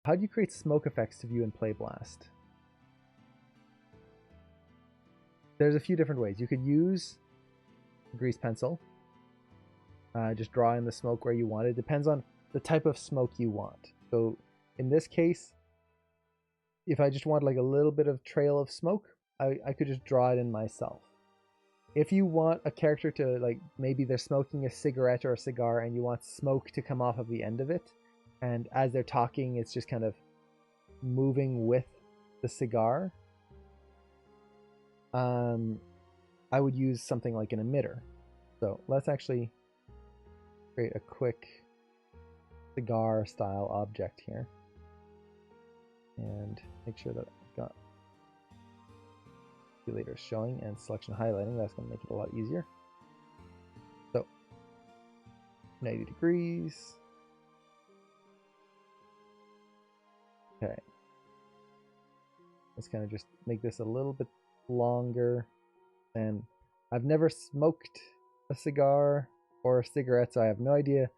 How do you create smoke effects to view in Playblast? There's a few different ways. You could use a grease pencil. Just draw in the smoke where you want it. Depends on the type of smoke you want. So in this case, if I just want like a little bit of trail of smoke, I could just draw it in myself. If you want a character to, like, maybe they're smoking a cigarette or a cigar and you want smoke to come off of the end of it, and as they're talking, it's just kind of moving with the cigar, I would use something like an emitter. So let's actually create a quick cigar style object here and make sure that I've got manipulator showing and selection highlighting. That's going to make it a lot easier. So 90 degrees. Okay. Let's kind of just make this a little bit longer. And I've never smoked a cigar or a cigarette, so I have no idea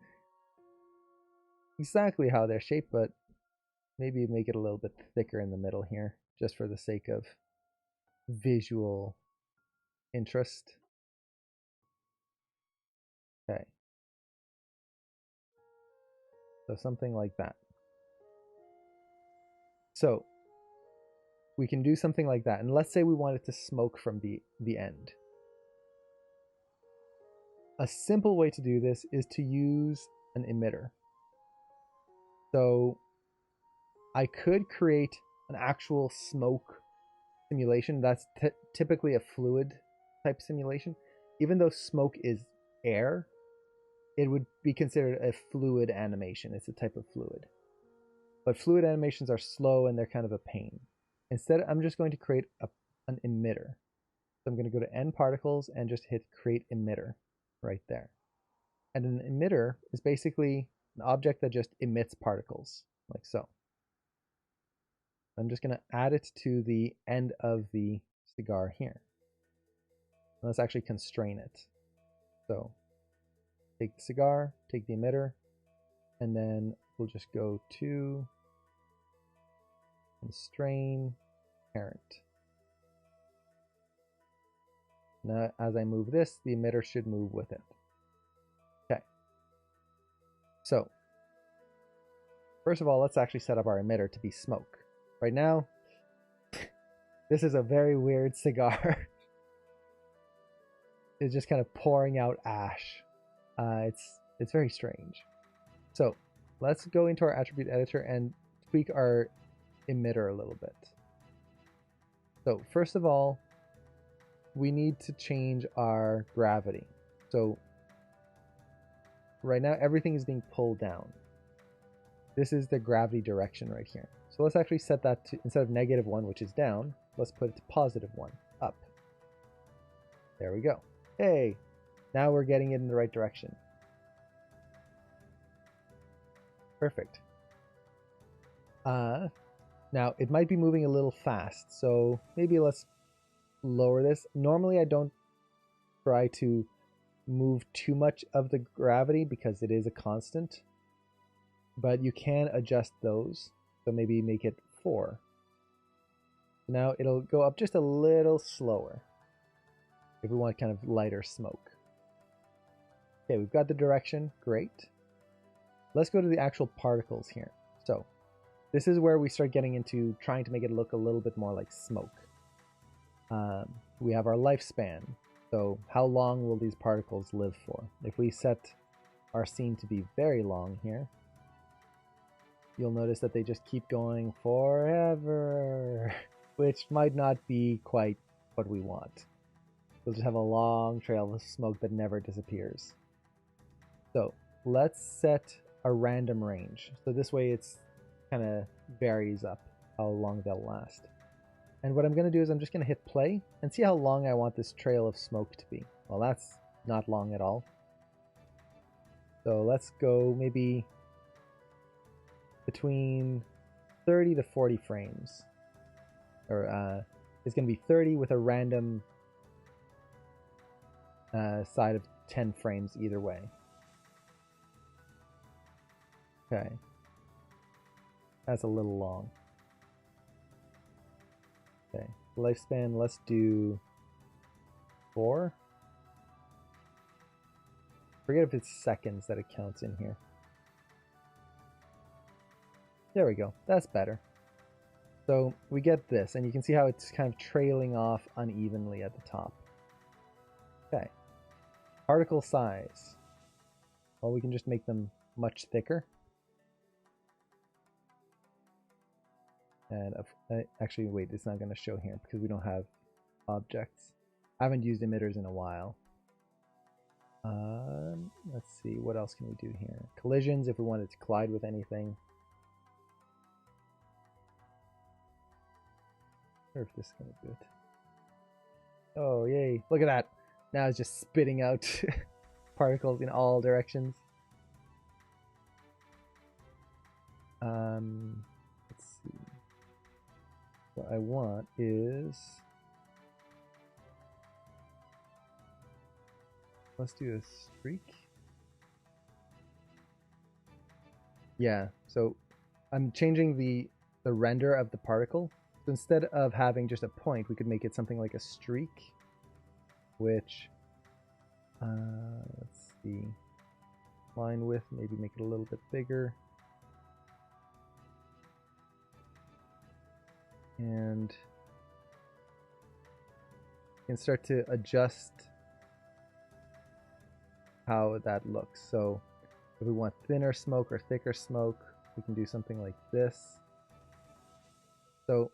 exactly how they're shaped, but maybe make it a little bit thicker in the middle here, just for the sake of visual interest. Okay. So something like that. So we can do something like that. And let's say we wanted to smoke from the end. A simple way to do this is to use an emitter. So I could create an actual smoke simulation. That's typically a fluid type simulation. Even though smoke is air, it would be considered a fluid animation. It's a type of fluid. But fluid animations are slow and they're kind of a pain. Instead, I'm just going to create an emitter. So I'm going to go to End Particles and just hit Create Emitter right there. And an emitter is basically an object that just emits particles, like so. I'm just going to add it to the end of the cigar here. Let's actually constrain it. So take the cigar, take the emitter, and then we'll just go to constrain parent. Now, as I move this, the emitter should move with it. Okay. So, first of all, let's actually set up our emitter to be smoke. Right now, this is a very weird cigar. It's just kind of pouring out ash. It's very strange. So let's go into our attribute editor and tweak our emitter a little bit. So first of all, we need to change our gravity. So right now everything is being pulled down. This is the gravity direction right here. So let's actually set that to, instead of -1, which is down, let's put it to +1, up. There we go. Hey, now we're getting it in the right direction. Perfect. Now it might be moving a little fast, so maybe let's lower this. Normally I don't try to move too much of the gravity because it is a constant, but you can adjust those. So maybe make it 4. Now it'll go up just a little slower if we want kind of lighter smoke. Okay, we've got the direction, great. Let's go to the actual particles here. So this is where we start getting into trying to make it look a little bit more like smoke. We have our lifespan. So how long will these particles live for? If we set our scene to be very long here, you'll notice that they just keep going forever, which might not be quite what we want. We'll just have a long trail of smoke that never disappears. So let's set a random range. So this way it's kind of varies up how long they'll last. And what I'm going to do is I'm just going to hit play and see how long I want this trail of smoke to be. Well, that's not long at all. So let's go maybe between 30 to 40 frames. Or it's going to be 30 with a random side of 10 frames either way. Okay. That's a little long. Okay, lifespan, let's do 4. Forget if it's seconds that it counts in here. There we go, that's better. So we get this, and you can see how it's kind of trailing off unevenly at the top. Okay. Particle size. Well, we can just make them much thicker. And actually, wait, it's not going to show here because we don't have objects. I haven't used emitters in a while. Let's see, what else can we do here? Collisions, if we wanted to collide with anything. I wonder if this is going to do it. Oh, yay. Look at that. Now it's just spitting out particles in all directions. Let's see. What I want is... Let's do a streak. Yeah, so I'm changing the render of the particle. So instead of having just a point, we could make it something like a streak, which, let's see, line width, maybe make it a little bit bigger. And you can start to adjust how that looks. So if we want thinner smoke or thicker smoke, we can do something like this. So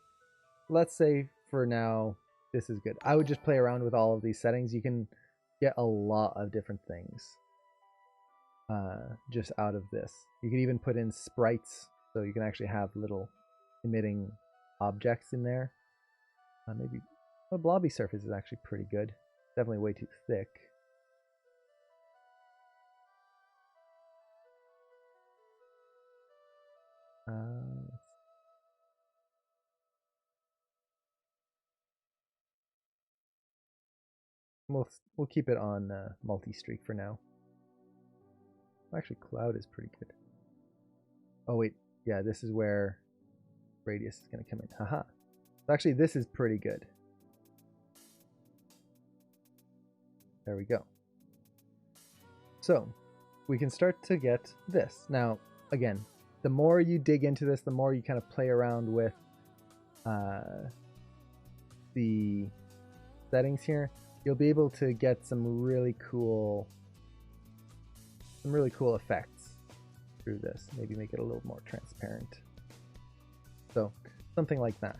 let's say for now, this is good. I would just play around with all of these settings. You can get a lot of different things just out of this. You can even put in sprites, so you can actually have little emitting objects in there. Maybe a blobby surface is actually pretty good. Definitely way too thick. We'll keep it on multi-streak for now. Actually, cloud is pretty good. Oh wait, yeah, this is where radius is going to come in. Haha. Actually, this is pretty good. There we go. So we can start to get this. Now, again, the more you dig into this, the more you kind of play around with the settings here, you'll be able to get some really cool effects through this. Maybe make it a little more transparent. So something like that.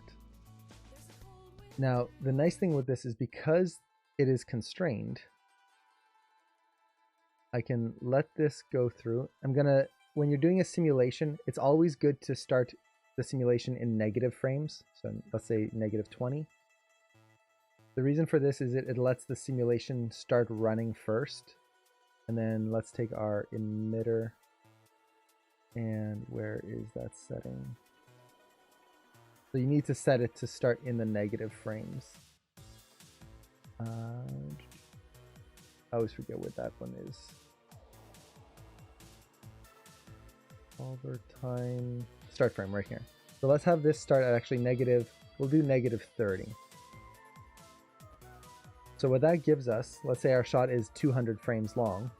Now, the nice thing with this is because it is constrained, I can let this go through. When you're doing a simulation, it's always good to start the simulation in negative frames. So let's say -20. The reason for this is it lets the simulation start running first. And then let's take our emitter. And where is that setting? So you need to set it to start in the negative frames. I always forget what that one is. Solver time, start frame right here. So let's have this start at actually negative, we'll do -30. So what that gives us, let's say our shot is 200 frames long.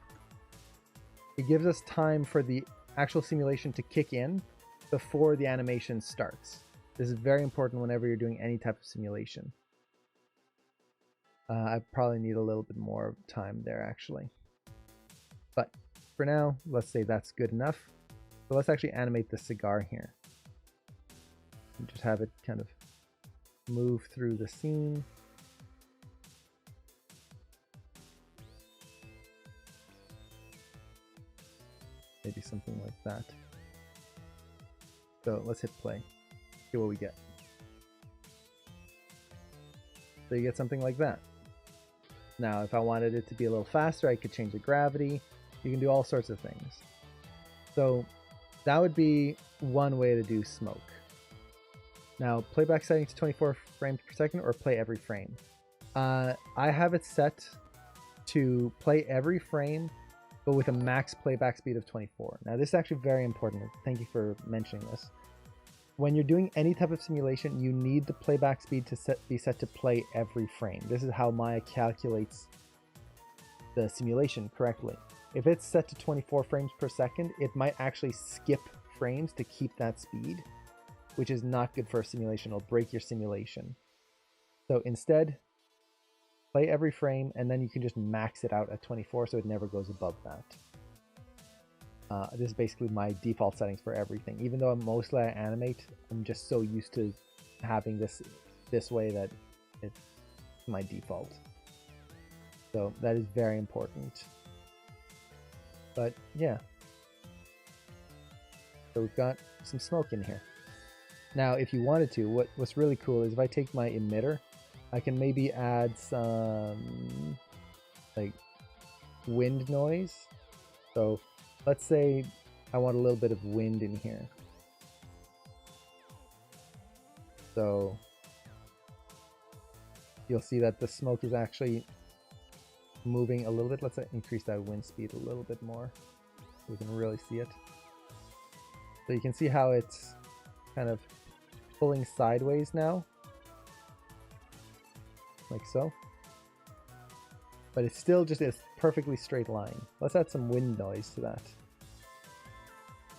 It gives us time for the actual simulation to kick in before the animation starts. This is very important whenever you're doing any type of simulation. I probably need a little bit more time there actually. But for now, let's say that's good enough. So let's actually animate the cigar here. And just have it kind of move through the scene. Maybe something like that. So let's hit play. See what we get. So you get something like that. Now, if I wanted it to be a little faster, I could change the gravity. You can do all sorts of things. So that would be one way to do smoke. Now, playback setting to 24 frames per second or play every frame. I have it set to play every frame, but with a max playback speed of 24. Now, this is actually very important. Thank you for mentioning this. when you're doing any type of simulation, you need the playback speed to be set to play every frame. This is how Maya calculates the simulation correctly. If it's set to 24 frames per second, it might actually skip frames to keep that speed, which is not good for a simulation. It'll break your simulation. So instead, play every frame, and then you can just max it out at 24 so it never goes above that. This is basically my default settings for everything. Even though mostly I animate, I'm just so used to having this way that it's my default. So that is very important. But yeah. So we've got some smoke in here. Now, if you wanted to, what's really cool is if I take my emitter, I can maybe add some like wind noise. So let's say I want a little bit of wind in here. So you'll see that the smoke is actually moving a little bit. Let's increase that wind speed a little bit more so we can really see it. So you can see how it's kind of pulling sideways now, like so. But it's still just a perfectly straight line. Let's add some wind noise to that.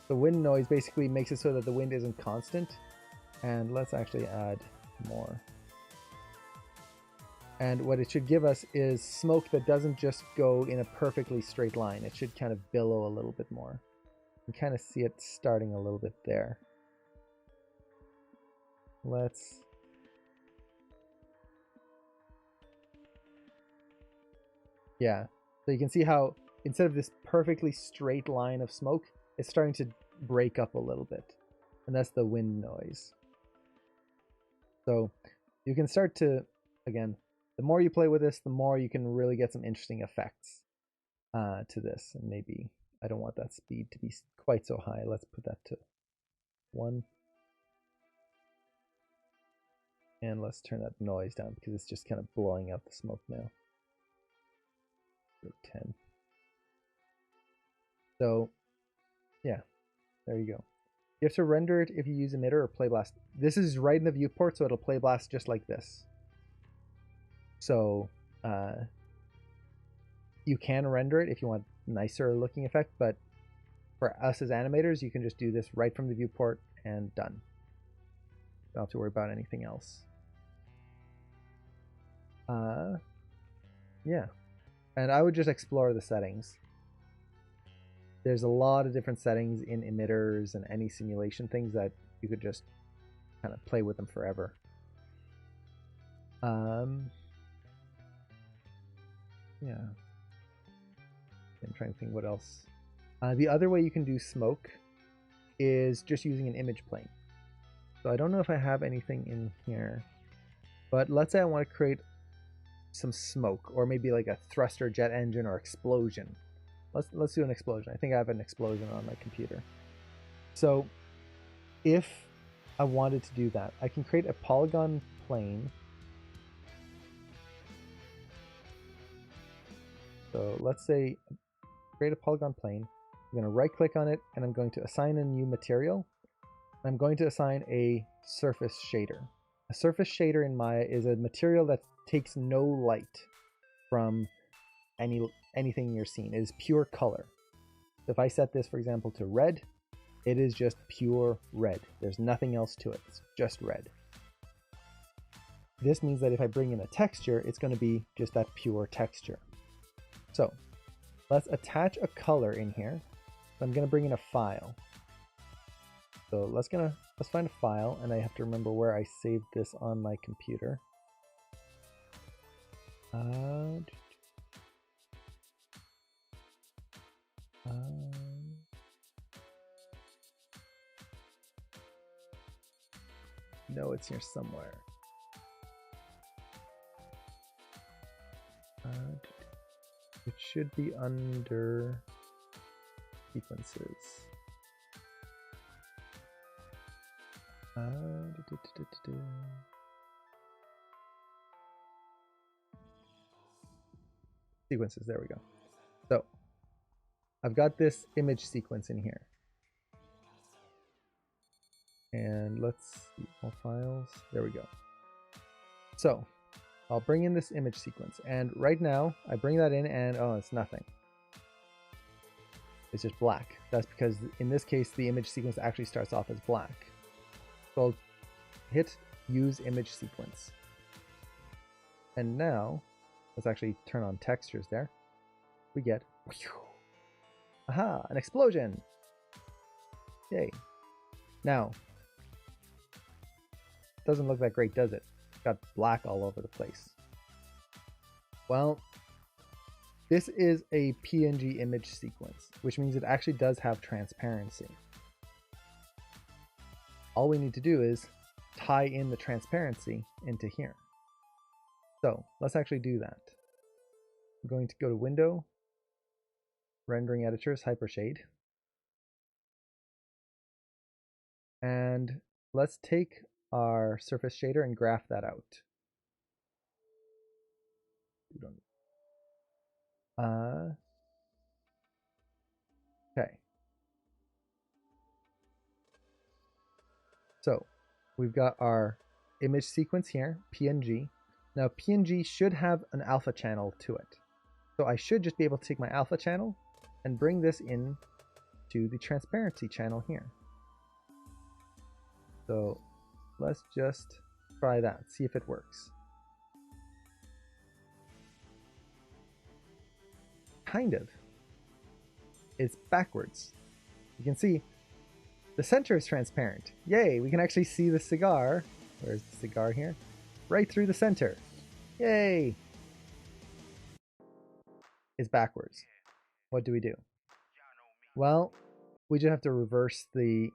The wind noise basically makes it so that the wind isn't constant. And let's actually add more. And what it should give us is smoke that doesn't just go in a perfectly straight line. It should kind of billow a little bit more. You can kind of see it starting a little bit there. Yeah, so you can see how instead of this perfectly straight line of smoke, it's starting to break up a little bit. And that's the wind noise. So you can start to, again, the more you play with this, the more you can really get some interesting effects to this. And maybe I don't want that speed to be quite so high. Let's put that to 1. And let's turn that noise down because it's just kind of blowing out the smoke now. 10. So yeah, there you go. You have to render it if you use emitter or play blast. This is right in the viewport, so it'll play blast just like this. So you can render it if you want nicer looking effect, but for us as animators, you can just do this right from the viewport and done. Don't have to worry about anything else. Yeah. And I would just explore the settings. There's a lot of different settings in emitters and any simulation things that you could just kind of play with them forever. Yeah. I'm trying to think what else. The other way you can do smoke is just using an image plane. So I don't know if I have anything in here, but let's say I want to create some smoke, or maybe like a thruster jet engine or explosion. Let's do an explosion. I think I have an explosion on my computer. So if I wanted to do that, I can create a polygon plane. So let's say create a polygon plane. I'm going to right click on it and I'm going to assign a new material. I'm going to assign a surface shader. A surface shader in Maya is a material that takes no light from anything in your scene. It is pure color. So if I set this, for example, to red, it is just pure red. There's nothing else to it. It's just red. This means that if I bring in a texture, it's going to be just that pure texture. So let's attach a color in here. So I'm going to bring in a file. So let's find a file, and I have to remember where I saved this on my computer. No, it's here somewhere. It should be under sequences. Sequences, there we go. So I've got this image sequence in here. And let's see, all files. There we go. So I'll bring in this image sequence. And right now I bring that in and oh, it's nothing. It's just black. That's because in this case, the image sequence actually starts off as black. So I'll hit use image sequence. And now let's actually turn on textures there. We get, aha, an explosion. Yay. Now, doesn't look that great, does it? It's got black all over the place. Well, this is a PNG image sequence, which means it actually does have transparency. All we need to do is tie in the transparency into here. So let's actually do that. I'm going to go to Window, Rendering Editors, Hypershade. And let's take our surface shader and graph that out. Okay. So we've got our image sequence here, PNG. Now PNG should have an alpha channel to it. So I should just be able to take my alpha channel and bring this in to the transparency channel here. So let's just try that, see if it works. Kind of. It's backwards. You can see the center is transparent. Yay, we can actually see the cigar. Where's the cigar here? Right through the center. Yay! It's backwards. What do we do? Well, we just have to reverse the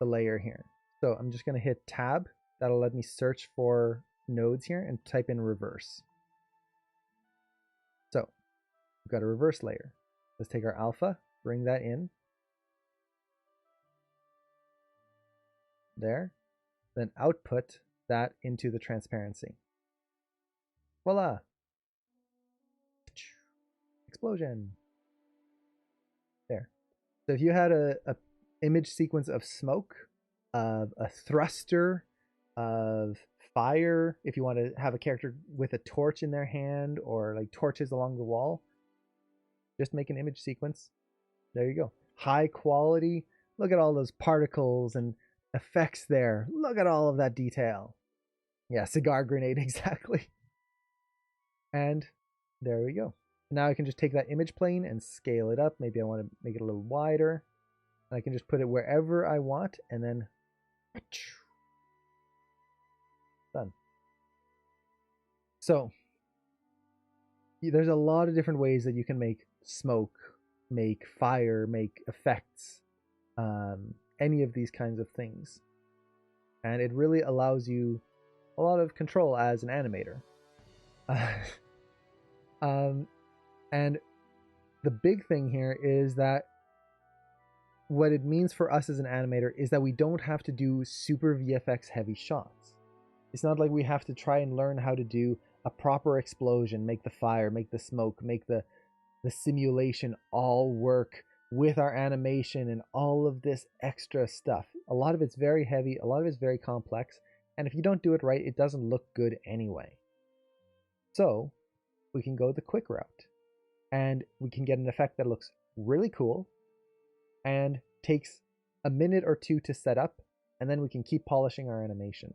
layer here. So I'm just going to hit tab. That'll let me search for nodes here and type in reverse. So we've got a reverse layer. Let's take our alpha, bring that in. There. Then output that into the transparency. Voila! Explosion. There. So if you had a image sequence of smoke, of a thruster, of fire, if you want to have a character with a torch in their hand or like torches along the wall, just make an image sequence. There you go. High quality. Look at all those particles and effects there. Look at all of that detail. Yeah, cigar grenade, exactly. And there we go. Now I can just take that image plane and scale it up. Maybe I want to make it a little wider. I can just put it wherever I want and then done. So there's a lot of different ways that you can make smoke, make fire, make effects, any of these kinds of things. And it really allows you a lot of control as an animator. And the big thing here is that what it means for us as an animator is that we don't have to do super VFX heavy shots. It's not like we have to try and learn how to do a proper explosion, make the fire, make the smoke, make the simulation all work with our animation and all of this extra stuff. A lot of it's very heavy, a lot of it's very complex, and if you don't do it right, it doesn't look good anyway. So we can go the quick route and we can get an effect that looks really cool and takes a minute or two to set up, and then we can keep polishing our animation.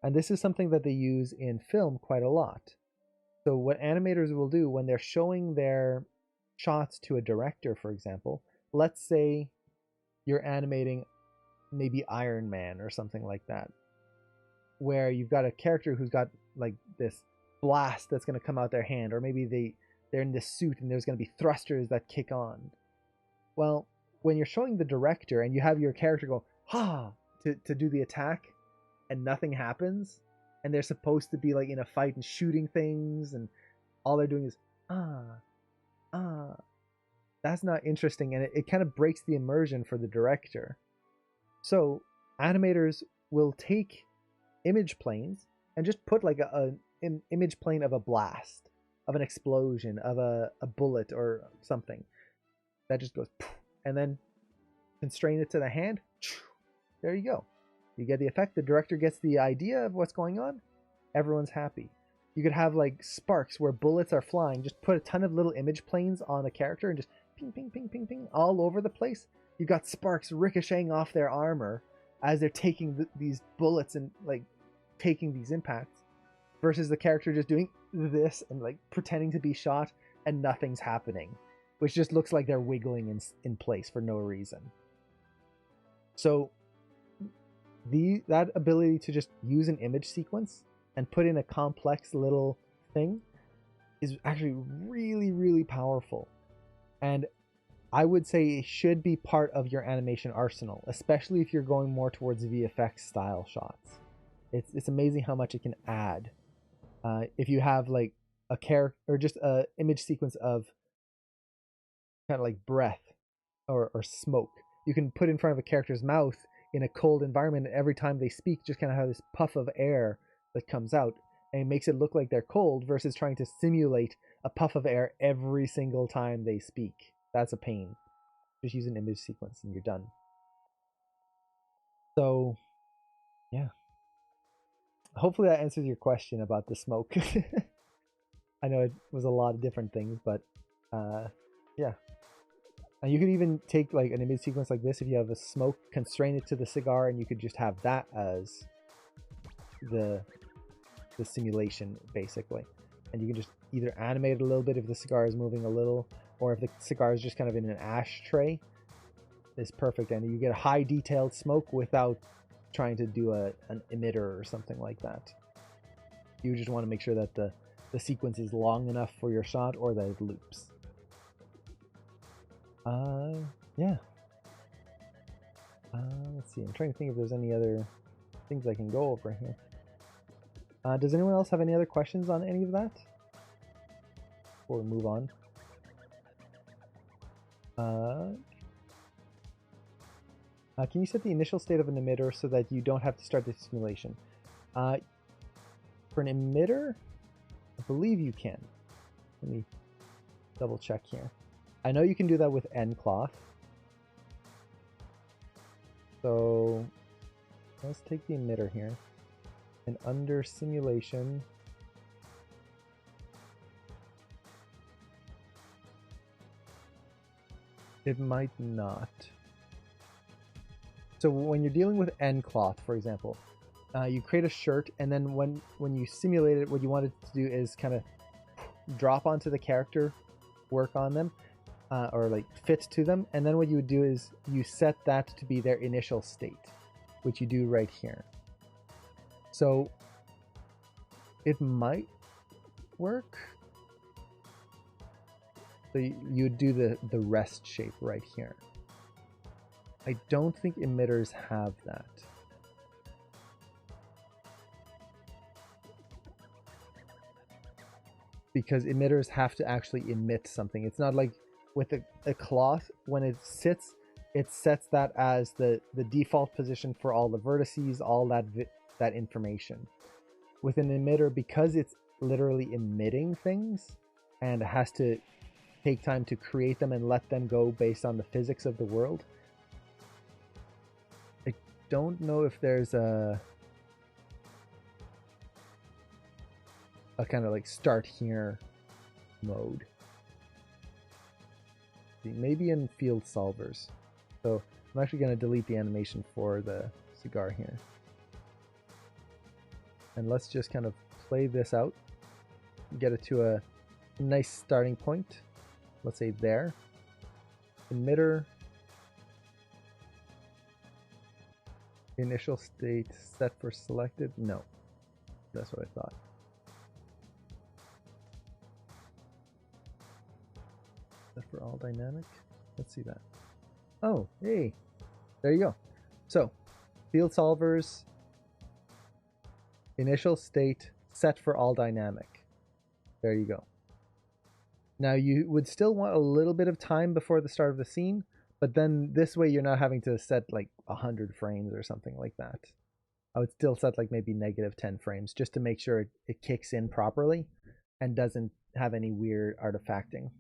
And this is something that they use in film quite a lot. So what animators will do when they're showing their shots to a director, for example, let's say you're animating maybe Iron Man or something like that, where you've got a character who's got like this blast that's going to come out their hand, or maybe they're in this suit and there's going to be thrusters that kick on. Well, when you're showing the director and you have your character go ha to do the attack and nothing happens, and they're supposed to be like in a fight and shooting things and all they're doing is that's not interesting, and it kind of breaks the immersion for the director. So animators will take image planes and just put like an image plane of a blast, of an explosion, of a bullet or something that just goes poof, and then constrain it to the hand. There you go. You get the effect, the director gets the idea of what's going on, everyone's happy. You could have like sparks where bullets are flying, just put a ton of little image planes on a character and just ping, ping, ping, ping, ping, all over the place. You got sparks ricocheting off their armor as they're taking these bullets and like taking these impacts, versus the character just doing this and like pretending to be shot and nothing's happening, which just looks like they're wiggling in place for no reason. So that ability to just use an image sequence and put in a complex little thing is actually really, really powerful. And I would say it should be part of your animation arsenal, especially if you're going more towards VFX style shots. It's amazing how much it can add. If you have like a character or just a image sequence of kind of like breath or smoke, you can put in front of a character's mouth in a cold environment, and every time they speak, just kind of have this puff of air that comes out, and it makes it look like they're cold versus trying to simulate a puff of air every single time they speak. That's a pain. Just use an image sequence and you're done. So, yeah. Hopefully that answers your question about the smoke. I know it was a lot of different things, but yeah. And you could even take like an image sequence like this if you have a smoke, constrain it to the cigar, and you could just have that as the simulation basically. And you can just either animate it a little bit if the cigar is moving a little, or if the cigar is just kind of in an ashtray. It's perfect, and you get a high detailed smoke without trying to do an emitter or something like that. You just want to make sure that the sequence is long enough for your shot or that it loops. Yeah. Let's see. I'm trying to think if there's any other things I can go over here. Does anyone else have any other questions on any of that? Before we move on. Can you set the initial state of an emitter so that you don't have to start the simulation? For an emitter, I believe you can. Let me double check here. I know you can do that with NCloth. So let's take the emitter here. And under simulation, it might not. So when you're dealing with NCloth, for example, you create a shirt, and then when you simulate it, what you want it to do is kind of drop onto the character, work on them, or like fit to them, and then what you would do is you set that to be their initial state, which you do right here. So it might work. So you would do the rest shape right here. I don't think emitters have that. Because emitters have to actually emit something. It's not like with a cloth, when it sits, it sets that as the default position for all the vertices, all that information. With an emitter, because it's literally emitting things and has to take time to create them and let them go based on the physics of the world, I don't know if there's a kind of like start here mode. Maybe in field solvers. So I'm actually going to delete the animation for the cigar here. And let's just kind of play this out. Get it to a nice starting point. Let's say there. Emitter. Initial state set for selected. No. That's what I thought. For all dynamic. Let's see that. Oh, hey, there you go. So field solvers, initial state set for all dynamic. There you go. Now you would still want a little bit of time before the start of the scene, but then this way you're not having to set like 100 frames or something like that. I would still set like maybe -10 frames just to make sure it kicks in properly and doesn't have any weird artifacting.